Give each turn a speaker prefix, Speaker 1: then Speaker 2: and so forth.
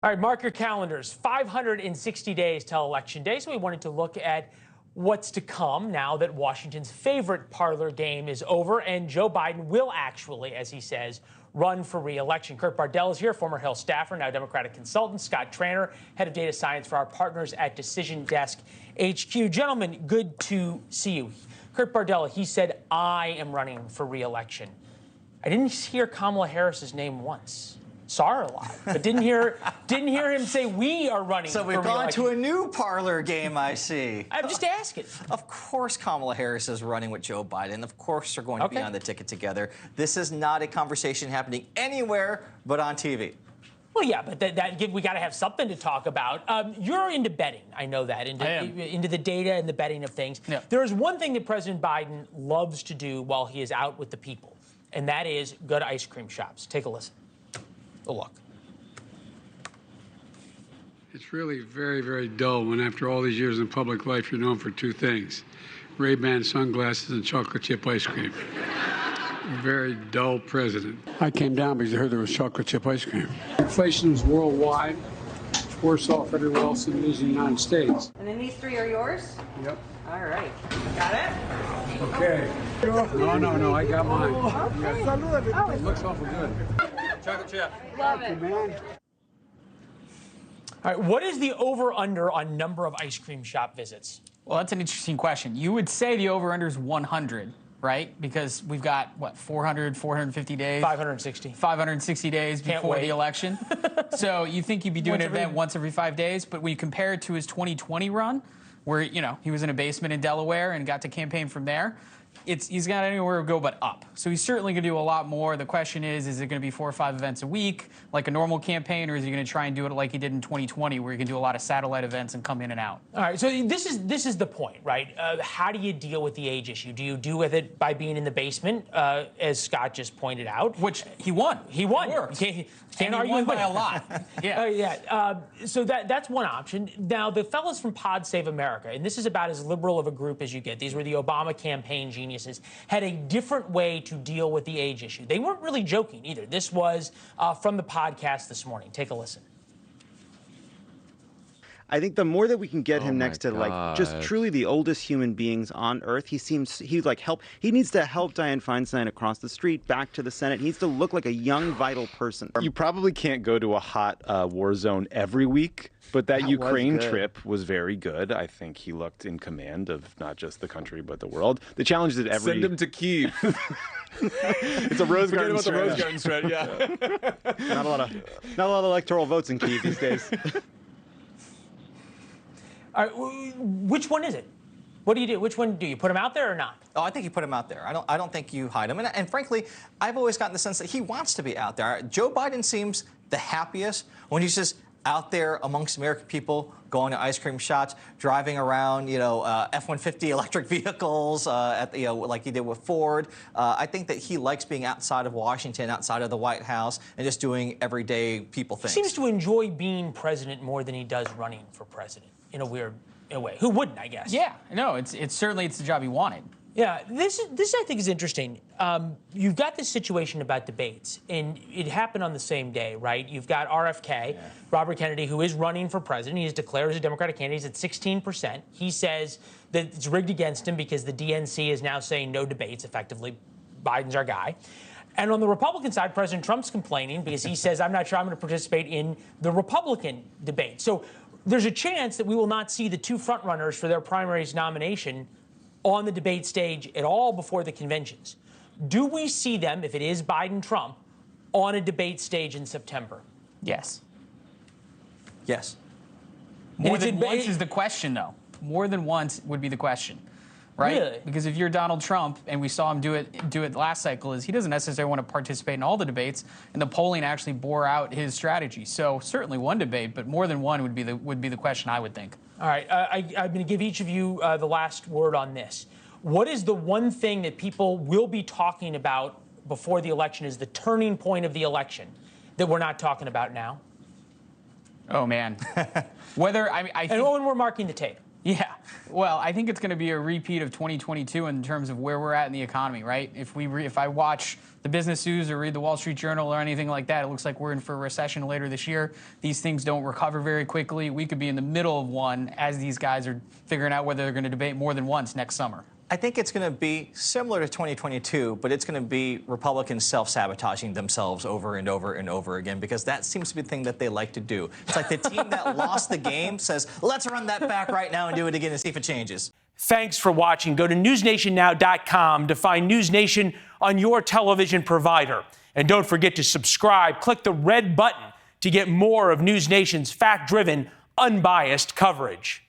Speaker 1: All right, mark your calendars. 560 days till Election Day, so we wanted to look at what's to come now that Washington's favorite parlor game is over, and Joe Biden will actually, as he says, run for re-election. Kurt Bardella is here, former Hill staffer, now Democratic consultant. Scott Tranter, head of data science for our partners at Decision Desk HQ. Gentlemen, good to see you. Kurt Bardella, he said, I am running for re-election. I didn't hear Kamala Harris's name once. Saw her a lot, but didn't hear him say we are running.
Speaker 2: So we've gone to a new parlor game, I see.
Speaker 1: I'm just asking.
Speaker 2: Of course Kamala Harris is running with Joe Biden. Of course they're going to be on the ticket together. This is not a conversation happening anywhere but on TV.
Speaker 1: Well, yeah, but we got to have something to talk about. You're into betting. I know that, into the data and the betting of things. Yeah. There is one thing that President Biden loves to do while he is out with the people, and that is go to ice cream shops. Take a listen. A look.
Speaker 3: It's really very, very dull when after all these years in public life you're known for two things: Ray-Ban sunglasses and chocolate chip ice cream. A very dull president. I came down because I heard there was chocolate chip ice cream. Inflation is worldwide. It's worse off everywhere else than it is in the United States.
Speaker 4: And then these three are yours?
Speaker 3: Yep.
Speaker 4: All right. Got it?
Speaker 3: Okay. No, I got mine.
Speaker 4: Okay.
Speaker 3: Oh, it looks awful good.
Speaker 2: Chocolate chip.
Speaker 4: Love it.
Speaker 3: Man.
Speaker 1: All right, what is the over-under on number of ice cream shop visits?
Speaker 5: Well, that's an interesting question. You would say the over-under is 100, right? Because we've got, what, 400, 450 days?
Speaker 1: 560.
Speaker 5: 560 days before the election. So you think you'd be doing an event once every 5 days, but when you compare it to his 2020 run, where, you know, he was in a basement in Delaware and got to campaign from there, he's got anywhere to go but up. So he's certainly going to do a lot more. The question is it going to be 4 or 5 events a week like a normal campaign, or is he going to try and do it like he did in 2020 where he can do a lot of satellite events and come in and out? All
Speaker 1: right, so this is the point, right? How do you deal with the age issue? Do you deal with it by being in the basement, as Scott just pointed out?
Speaker 5: Which he won.
Speaker 1: He won.
Speaker 5: Can't argue with by a lot.
Speaker 1: Yeah. So that's one option. Now, the fellows from Pod Save America, and this is about as liberal of a group as you get. These were the Obama campaign geniuses, had a different way to deal with the age issue. They weren't really joking either. This was from the podcast this morning. Take a listen.
Speaker 6: I think the more that we can get him next to like just truly the oldest human beings on earth, he needs to help Dianne Feinstein across the street back to the Senate. He needs to look like a young, vital person.
Speaker 7: You probably can't go to a hot war zone every week, but that Ukraine trip was very good. I think he looked in command of not just the country, but the world. The challenge is that
Speaker 8: Send him to Kyiv.
Speaker 7: It's a Rose Garden
Speaker 8: Forget about the Rose Garden
Speaker 7: yeah.
Speaker 6: Not a lot of electoral votes in Kyiv these days.
Speaker 1: All right, which one is it? What do you do? Which one do you put him out there or not?
Speaker 2: Oh, I think you put him out there. I don't think you hide him. And frankly, I've always gotten the sense that he wants to be out there. Joe Biden seems the happiest when he's just out there amongst American people, going to ice cream shops, driving around, F-150 electric vehicles, like he did with Ford. I think that he likes being outside of Washington, outside of the White House, and just doing everyday people things.
Speaker 1: He seems to enjoy being president more than he does running for president, in a weird way. Who wouldn't, I guess?
Speaker 5: Yeah, no, it's certainly the job he wanted.
Speaker 1: Yeah, this I think is interesting. You've got this situation about debates, and it happened on the same day, right? You've got RFK, Robert Kennedy, who is running for president. He is declared as a Democratic candidate. He's at 16%. He says that it's rigged against him because the DNC is now saying no debates. Effectively, Biden's our guy. And on the Republican side, President Trump's complaining because he says, I'm not sure I'm going to participate in the Republican debate. So there's a chance that we will not see the two frontrunners for their primaries nomination on the debate stage at all before the conventions. Do we see them, if it is Biden-Trump, on a debate stage in September?
Speaker 5: Yes.
Speaker 2: Yes.
Speaker 5: More than once is the question, though. More than once would be the question, right?
Speaker 1: Really?
Speaker 5: Because if you're Donald Trump, and we saw him do it last cycle, is he doesn't necessarily want to participate in all the debates, and the polling actually bore out his strategy. So certainly one debate, but more than one would be the question, I would think.
Speaker 1: All right, I'm going to give each of you the last word on this. What is the one thing that people will be talking about before the election is the turning point of the election that we're not talking about now?
Speaker 5: Oh, man. I think...
Speaker 1: And when we're marking the tape.
Speaker 5: Yeah. Well, I think it's going to be a repeat of 2022 in terms of where we're at in the economy, right? If I watch the business news or read the Wall Street Journal or anything like that, it looks like we're in for a recession later this year. These things don't recover very quickly. We could be in the middle of one as these guys are figuring out whether they're going to debate more than once next summer.
Speaker 2: I think it's going to be similar to 2022, but it's going to be Republicans self-sabotaging themselves over and over and over again, because that seems to be the thing that they like to do. It's like the team that lost the game says, let's run that back right now and do it again and see if it changes.
Speaker 1: Thanks for watching. Go to newsnationnow.com to find NewsNation on your television provider. And don't forget to subscribe. Click the red button to get more of NewsNation's fact-driven, unbiased coverage.